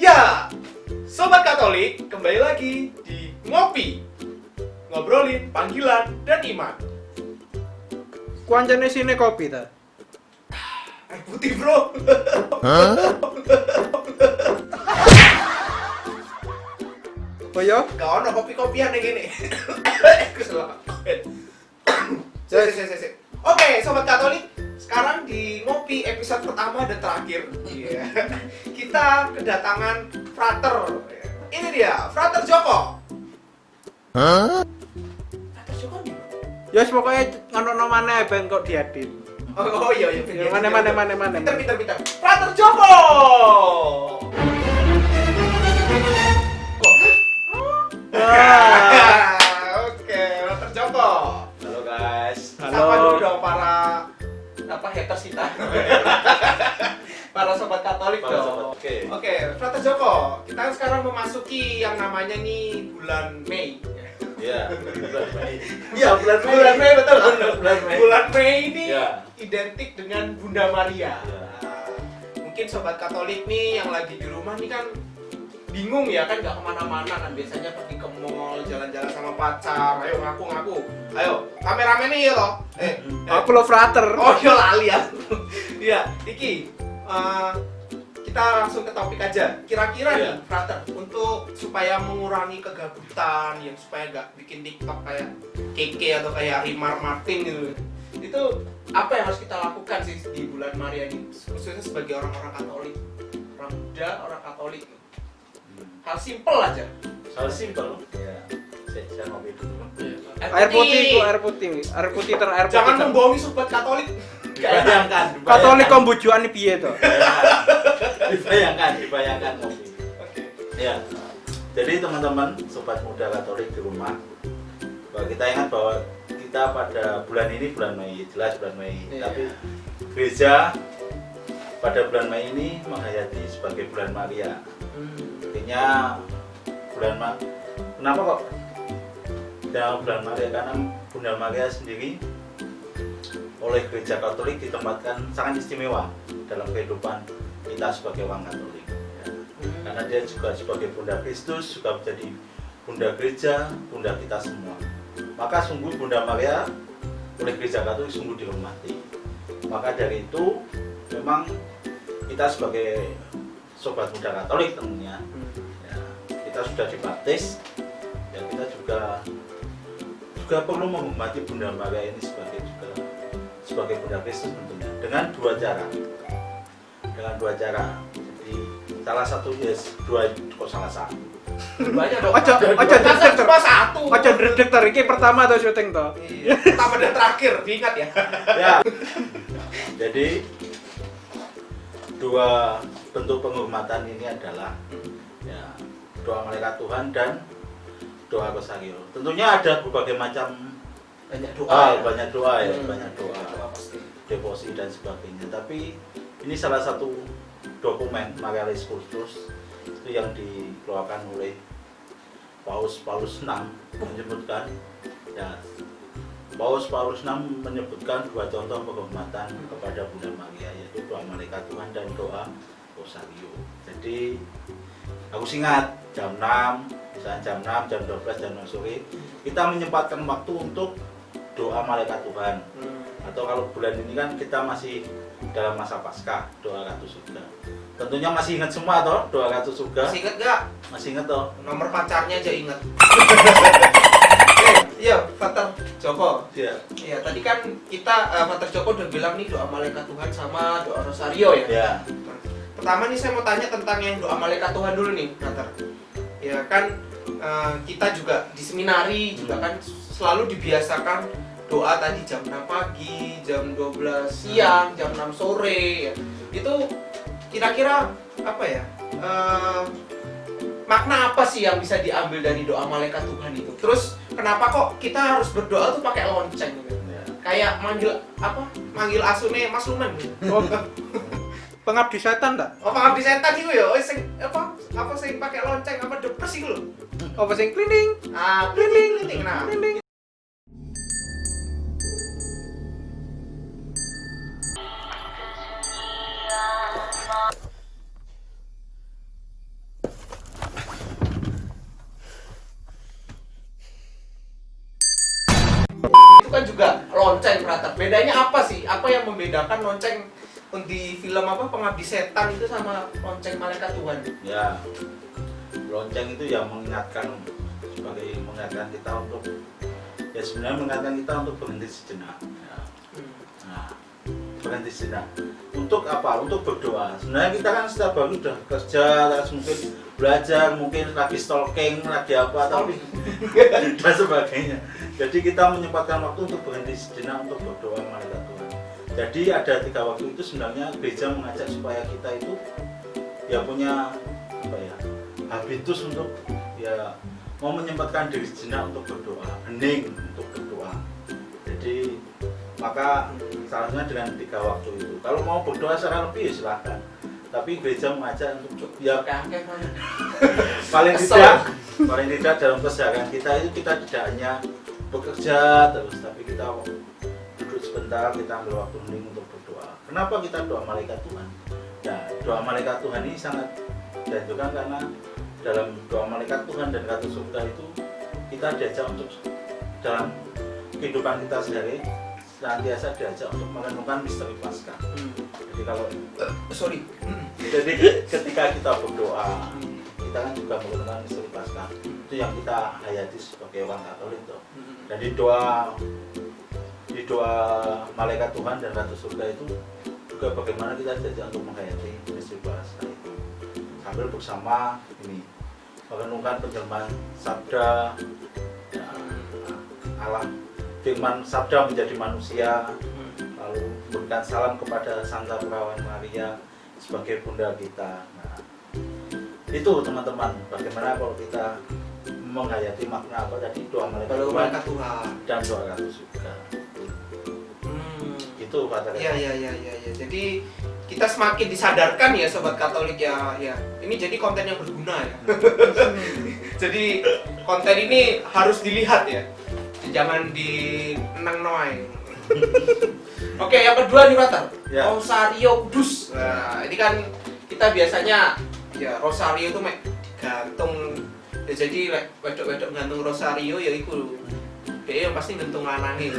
Ya, Sobat Katolik, kembali lagi di Ngopi, ngobrolin panggilan dan iman. Kuancane sini kopi ta. Air putih bro. Oh ya? Gak ono kopi-kopian yang gini. Kesel. Oke, Sobat Katolik, sekarang di Ngopi episode pertama dan terakhir, kita kedatangan Frater. Ini dia, Frater Joko. Frater Joko nih. Ya pokoknya ngono maneh ben kok diedit. Oh iya. Mana. Pinter. Frater Joko. Oke, Frater Joko. Halo guys. Sapa dulu dong para haters kita. Para sobat Katolik dong. Oke, Frater Joko. Kita kan sekarang memasuki yang namanya nih bulan Mei. Iya, bulan Mei. Iya, bulan Mei betul. Bulan Mei. Bulan Mei ini Ya. identik dengan Bunda Maria. Ya. Mungkin sobat Katolik nih yang lagi di rumah nih kan bingung ya kan, nggak kemana-mana kan, biasanya pergi ke mall, jalan-jalan sama pacar. Ayo ngaku. Ayo, kameramen nih ya loh. Aku lo frater. Oh iya lali ya. Iya, Iki. Kita langsung ke topik aja. Kira-kira Iya. nih, Frater, untuk supaya mengurangi kegabutan, yang supaya nggak bikin TikTok kayak Keke atau kayak Rimar Martin gitu. Itu apa yang harus kita lakukan sih di bulan Maria ini, khususnya sebagai orang-orang Katolik, orang muda, orang Katolik. Hal simpel aja. Hal simpel. Ya. Saya ngopi dulu. Air putih. Air putih. Jangan membohongi sobat Katolik. Dibayangkan. Katolik kombujuan piye to? Dibayangkan ngopi. Oke. Ya. Jadi teman-teman, sobat muda Katolik di rumah, bahwa kita ingat bahwa kita pada bulan ini bulan Mei, jelas bulan Mei. Iya. Tapi gereja pada bulan Mei ini menghayati sebagai bulan Maria. Artinya kenapa kok dalam bulan Maria? Karena Bunda Maria sendiri oleh gereja Katolik ditempatkan sangat istimewa dalam kehidupan kita sebagai orang Katolik ya. Karena dia juga sebagai Bunda Kristus, juga menjadi Bunda gereja, Bunda kita semua. Maka sungguh Bunda Maria oleh gereja Katolik sungguh dihormati. Maka dari itu memang kita sebagai sobat muda Katolik tentunya ya, kita sudah dibaptis dan kita juga perlu menghormati Bunda Maria ini sebagai Bunda Kristus tentunya dengan dua cara. Jadi salah satu salah satu. Banyak dong. Ojo Masa dredeg to. cuma satu. Ojo dredeg to iki pertama to syuting to. Iya. Pertama dan terakhir, diingat ya. Ya. Jadi dua bentuk penghormatan ini adalah ya, doa malaikat Tuhan dan doa rosario. Tentunya ada berbagai macam Banyak doa. banyak doa ya, banyak Doa doa, pasti. devosi dan sebagainya. Tapi ini salah satu dokumen Marialis Cultus itu yang dikeluarkan oleh Paus VI menyebutkan ya, Paus VI menyebutkan dua contoh penghormatan kepada Bunda Maria, yaitu doa malaikat Tuhan dan doa rosario. Jadi aku ingat jam 6, misalnya jam 6, jam 12, jam 6 sore kita menyempatkan waktu untuk doa malaikat Tuhan. Atau kalau bulan ini kan kita masih dalam masa Paskah, doa Ratu Surga. Tentunya masih ingat semua toh doa Ratu Surga? Masih ingat gak? Masih ingat toh? Nomor pacarnya aja ingat. Iya, Frater Joko. Iya. Iya, tadi kan kita Frater Joko udah bilang nih doa malaikat Tuhan sama doa rosario ya. Ya. Pertama nih saya mau tanya tentang yang doa malaikat Tuhan dulu nih, Frater. Ya kan kita juga di seminari juga kan selalu dibiasakan doa tadi jam 6 pagi, jam 12 siang, jam 6 sore ya. Itu kira-kira apa ya? Makna apa sih yang bisa diambil dari doa malaikat Tuhan itu? Terus kenapa kok kita harus berdoa tuh pakai lonceng gitu? Ya. Kayak manggil asune Mas Lumen gitu. Oh, pengabdi setan ta? Oh, pengabdi setan iku ya, sing apa sing pakai lonceng apa depres iku lho. Apa sing klining? Ah, klining. Nah. Klining. itu kan juga lonceng, Frater. Bedanya apa sih? Apa yang membedakan lonceng di film apa Pengabdi Setan itu sama lonceng Malaikat Tuhan? Ya, lonceng itu yang mengingatkan kita untuk ya sebenarnya mengingatkan kita untuk berhenti sejenak. Ya. Nah, berhenti sejenak. Untuk apa? Untuk berdoa. Sebenarnya kita kan setiap hari udah kerja, terus mungkin belajar, mungkin lagi stalking, lagi apa, tapi dan sebagainya. Jadi kita menyempatkan waktu untuk berhenti sejenak untuk berdoa malaikat Tuhan. Jadi ada 3 waktu itu sebenarnya gereja mengajak supaya kita itu ya punya apa ya habitus untuk ya mau menyempatkan diri sejenak untuk berdoa, hening untuk berdoa. Jadi maka salahnya dengan 3 waktu itu. Kalau mau berdoa secara lebih ya silahkan. Tapi gereja mengajak untuk ya paling tidak dalam keseharian kita itu kita tidak hanya bekerja terus, tapi kita duduk sebentar, kita ambil waktu hening untuk berdoa. Kenapa kita doa malaikat Tuhan? Ya, doa malaikat Tuhan ini sangat dianjurkan karena dalam doa malaikat Tuhan dan kata surga itu kita diajak untuk dalam kehidupan kita sehari senantiasa diajak untuk merenungkan misteri Paskah. Jadi kalau jadi ketika kita berdoa kita kan juga merenungkan misteri Paskah. Itu yang kita hayati sebagai orang Katolik tuh. Dan di doa malaikat Tuhan dan ratu surga itu juga bagaimana kita diajak untuk menghayati misteri Paskah itu sambil bersama ini merenungkan penyerman sabda ya, Allah firman sabda menjadi manusia, lalu memberikan salam kepada Santa Perawan Maria sebagai bunda kita. Nah, itu teman-teman, bagaimana kalau kita menghayati makna apa tadi doa malaikat Tuhan dan doa ratu surga. Itu kata-kata. Iya. Jadi kita semakin disadarkan ya sobat Katolik ya. Ini jadi konten yang berguna ya. Jadi konten ini harus dilihat ya. Jangan dineng noai. Oke, yang kedua nih Frater. Ya. Rosario Kudus. Nah, ini kan kita biasanya ya rosario itu gantung. Ya, jadi wedok-wedok gantung rosario ya iku. Dia yang pasti gantung lanange.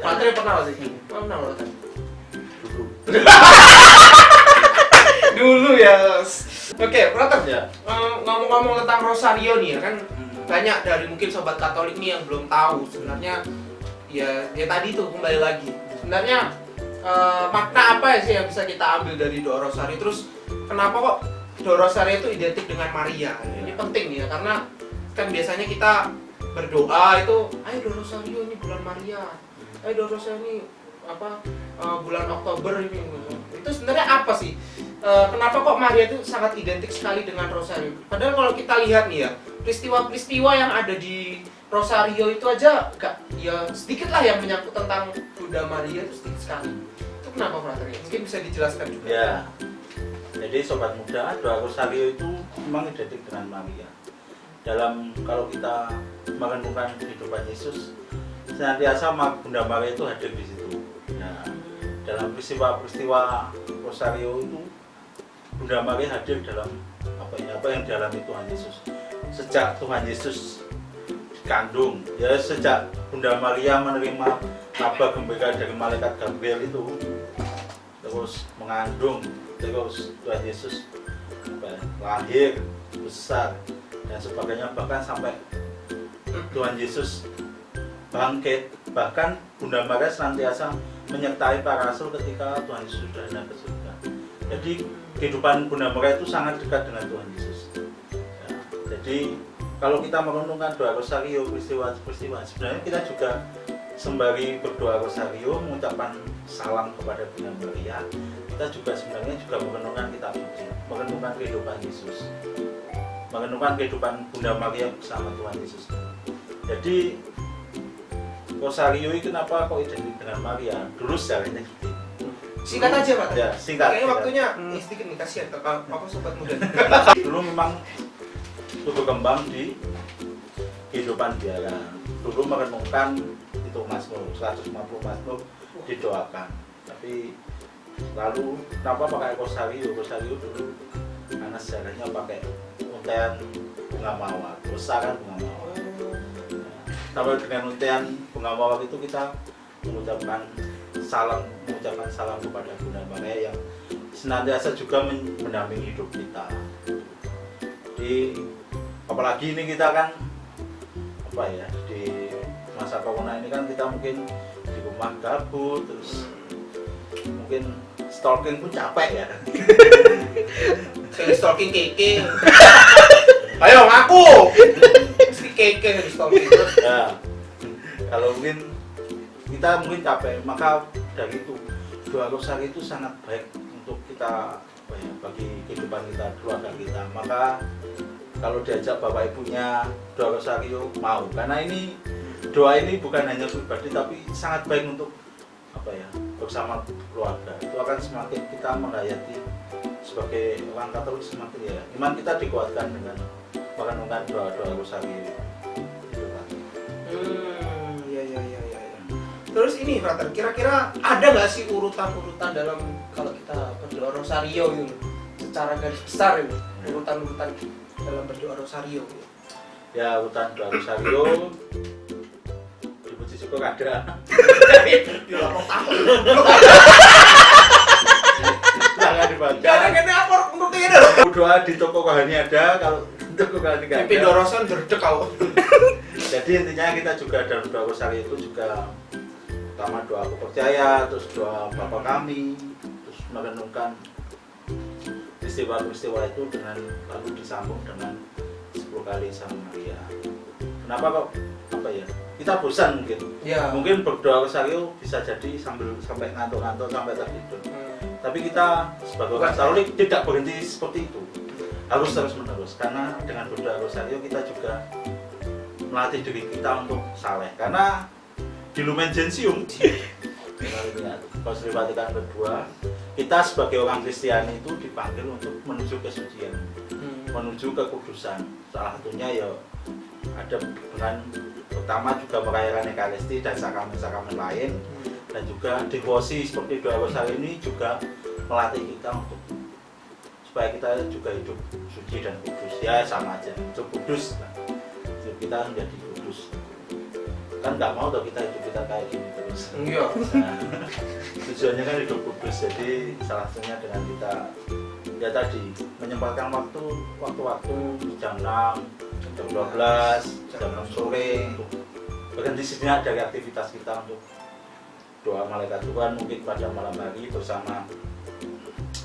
Frater pernah sih? Pernah Frater. Dulu ya. Oke, Frater. Ya. Ngomong-ngomong tentang rosario nih ya kan banyak dari mungkin sobat Katolik nih yang belum tahu sebenarnya ya tadi tuh kembali lagi. Sebenarnya makna apa sih yang bisa kita ambil dari doa rosario? Terus kenapa kok doa rosario itu identik dengan Maria? Ini penting nih ya karena kan biasanya kita berdoa itu ayo doa rosario ini bulan Maria. Ayo doa rosario ini bulan Oktober ini. Itu sebenarnya apa sih? Kenapa kok Maria itu sangat identik sekali dengan rosario? Padahal kalau kita lihat nih ya, peristiwa-peristiwa yang ada di rosario itu aja sedikit lah yang menyangkut tentang Bunda Maria itu sedikit sekali. Itu kenapa Frater? Mungkin bisa dijelaskan juga. Ya. Jadi sobat muda, doa rosario itu memang identik dengan Maria. Dalam kalau kita merenungkan kehidupan Yesus, senantiasa Bunda Maria itu hadir di situ. Nah, dalam peristiwa-peristiwa rosario itu Bunda Maria hadir dalam apa yang dialami Tuhan Yesus. Sejak Tuhan Yesus dikandung, ya sejak Bunda Maria menerima kabar gembira dari malaikat Gabriel itu, terus mengandung, terus Tuhan Yesus lahir, besar dan sebagainya, bahkan sampai Tuhan Yesus bangkit, bahkan Bunda Maria senantiasa menyertai para rasul ketika Tuhan Yesus sudah naik ke surga. Jadi kehidupan Bunda Maria itu sangat dekat dengan Tuhan Yesus. Ya, jadi kalau kita merenungkan doa rosario, peristiwa-peristiwa, sebenarnya kita juga sembari berdoa rosario, mengucapkan salam kepada Bunda Maria, kita juga sebenarnya juga merenungkan kitab suci, merenungkan kehidupan Yesus, merenungkan kehidupan Bunda Maria bersama Tuhan Yesus. Jadi rosario itu kenapa kok identik dengan Maria? Dulu sejarahnya gitu. Singkat aja Pak. Ya, singkat. Kayaknya waktunya sedikit nih, kasihan apa sobat muda. Dulu memang tumbuh kembang di kehidupan biara. Dulu merenungkan itu Mazmur 150 Mazmur didoakan. Tapi lalu kenapa pakai rosario? Rosario dulu karena sejarahnya pakai untayan bunga mawar, besaran bunga mawar. sampai dengan untian bunga mawar itu kita mengucapkan salam kepada Bunda Maria yang senantiasa juga mendampingi hidup kita. Jadi apalagi ini kita kan apa ya, di masa corona ini kan kita mungkin di rumah gabut, terus mungkin stalking pun capek ya. Saya stalking Keke. Ayo ngaku. Si Keke di stalking. Ya, kalau mungkin kita mungkin capek, maka dari itu doa rosari itu sangat baik untuk kita apa ya, bagi kehidupan kita, keluarga kita. Maka kalau diajak bapak ibunya doa rosario mau, karena ini doa ini bukan hanya pribadi tapi sangat baik untuk apa ya, bersama keluarga. Itu akan semakin kita menghayati sebagai orang Katolik, semakin ya iman kita dikuatkan dengan merenungkan doa-doa rosario. Iya. Terus ini Frater, kira-kira ada nggak sih urutan-urutan dalam kalau kita berdoa rosario gitu, secara garis besar ini, urutan-urutan dalam berdoa rosario gitu. Ya, urutan doa rosario dipuji syukur ada. Di lapor takut. Jangan dibaca. Gak ada kena lapor untuk ini loh. Doa di toko rohani ada, kalau toko rohani nggak Pipi ada. dorosan berdek kau. Jadi intinya kita juga dalam doa rosario itu juga pertama doa aku percaya, terus doa Bapa kami, terus merenungkan peristiwa-peristiwa itu dengan lalu disambung dengan 10 kali Sang Maria. Kenapa kok apa ya? Kita bosan mungkin. Ya. Mungkin berdoa rosario bisa jadi sampai ngantuk-ngantuk sampai tertidur. Tapi kita sebagai orang Katolik tidak berhenti seperti itu. Harus terus-menerus, karena dengan berdoa rosario kita juga melatih diri kita untuk saleh. Karena di Lumen Gentium Konsil Vatikan kedua, kita sebagai orang Kristiani itu dipanggil untuk menuju kesucian, menuju kekudusan. Salah satunya ya ada dengan pertama juga merayakan Ekaristi dan sakramen-sakramen lain, dan juga devosi seperti doa rosario ini juga melatih kita untuk supaya kita juga hidup suci dan kudus. Ya sama aja, hidup kudus, hidup kita menjadi kudus. Kan nggak mau tuh kita hidup kita kayak gini terus. Iya. Nah, tujuannya kan hidup kudus, jadi salah satunya dengan kita ya tadi menyempatkan waktu jam 6, jam 12, jam 6 sore untuk berhenti sejenak dari aktivitas kita untuk doa malaikat Tuhan, mungkin pada malam hari bersama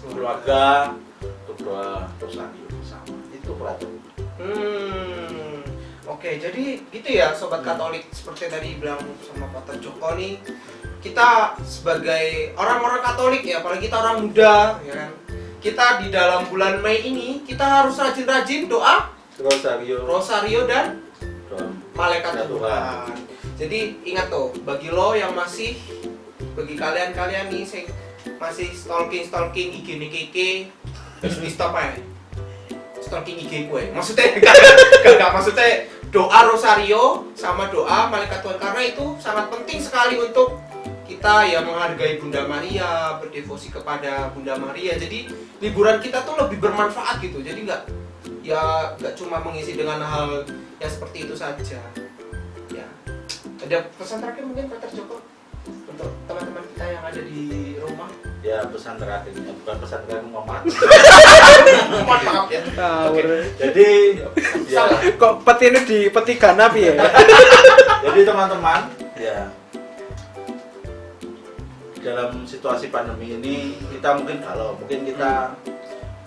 keluarga untuk doa rosario bersama. Itu peraturan. Oke, jadi gitu ya Sobat Katolik, seperti tadi bilang sama Pater Joko nih, kita sebagai orang-orang Katolik ya, apalagi kita orang muda ya kan, kita di dalam bulan Mei ini kita harus rajin-rajin doa rosario dan doa malaikat Tuhan. Jadi ingat tuh, bagi kalian nih yang masih stalking IG nih Keke, terus di stop aja. Stalking IG gue. Maksudnya gak maksudnya doa rosario sama doa malaikat Tuhan, karena itu sangat penting sekali untuk kita ya menghargai Bunda Maria, berdevosi kepada Bunda Maria. Jadi liburan kita tuh lebih bermanfaat gitu. Jadi nggak cuma mengisi dengan hal yang seperti itu saja. Ya. Ada pesan terakhir mungkin Pater Joko untuk teman-teman kita yang ada di rumah? Ya, pesan terakhirnya bukan pesan terakhir, mohon maaf. Mohon maaf ya. Jadi ya, Kok peti ini di peti ganap ya? jadi teman-teman ya, dalam situasi pandemi ini kita mungkin kita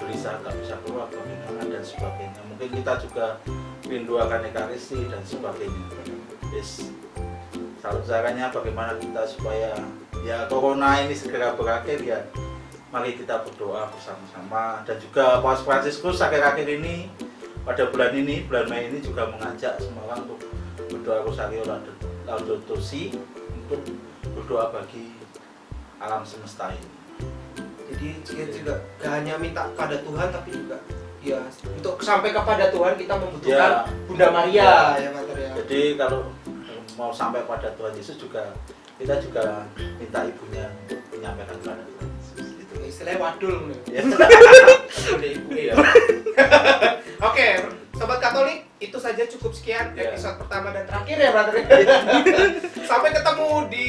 gelisah, nggak bisa keluar bagaimana dan sebagainya. Mungkin kita juga rindu akan Ekaristi dan sebagainya. Yes. Salah caranya bagaimana kita supaya ya corona ini segera berakhir ya. Mari kita berdoa bersama-sama, dan juga Paus Fransiskus akhir-akhir ini pada bulan Mei ini juga mengajak semua orang untuk berdoa rosario Laudato Si, untuk berdoa bagi alam semesta ini. Jadi kita juga gak hanya minta pada Tuhan, tapi juga ya untuk sampai kepada Tuhan kita membutuhkan Bunda Maria ya Pater ya. Jadi kalau mau sampai pada Tuhan Yesus juga kita juga minta ibunya untuk menyampaikan kepada Tuhan Yesus. Itu Istilahnya wadul nih. ya. Udah ibu ya. Oke, Sobat Katolik, itu saja cukup sekian Iya. episode pertama dan terakhir ya, brother. Sampai ketemu di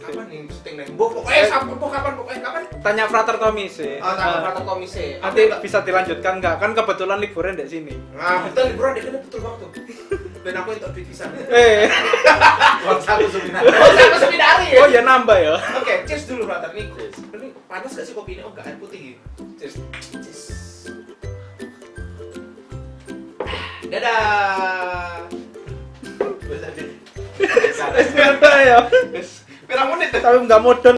kapan nih syuting nih? Pokoknya kapan? Tanya Frater Tommy sih. Tanggal Frater Komise. Nanti bisa dilanjutkan nggak? Kan kebetulan liburan di sini. Nah, betul liburan dia kan betul banget tuh. Dan aku untuk duit pisan. Uang satu seminar. Oh, saya seminari ya. Oh ya nambah ya. Oke, cheers dulu, brother. Nih, Cheers. ini panas gak sih kopi ini? Oh, enggak, air putih. Cheers. Cheers. Dadah. Nambah ya. Pirang menit. Tapi nggak modal.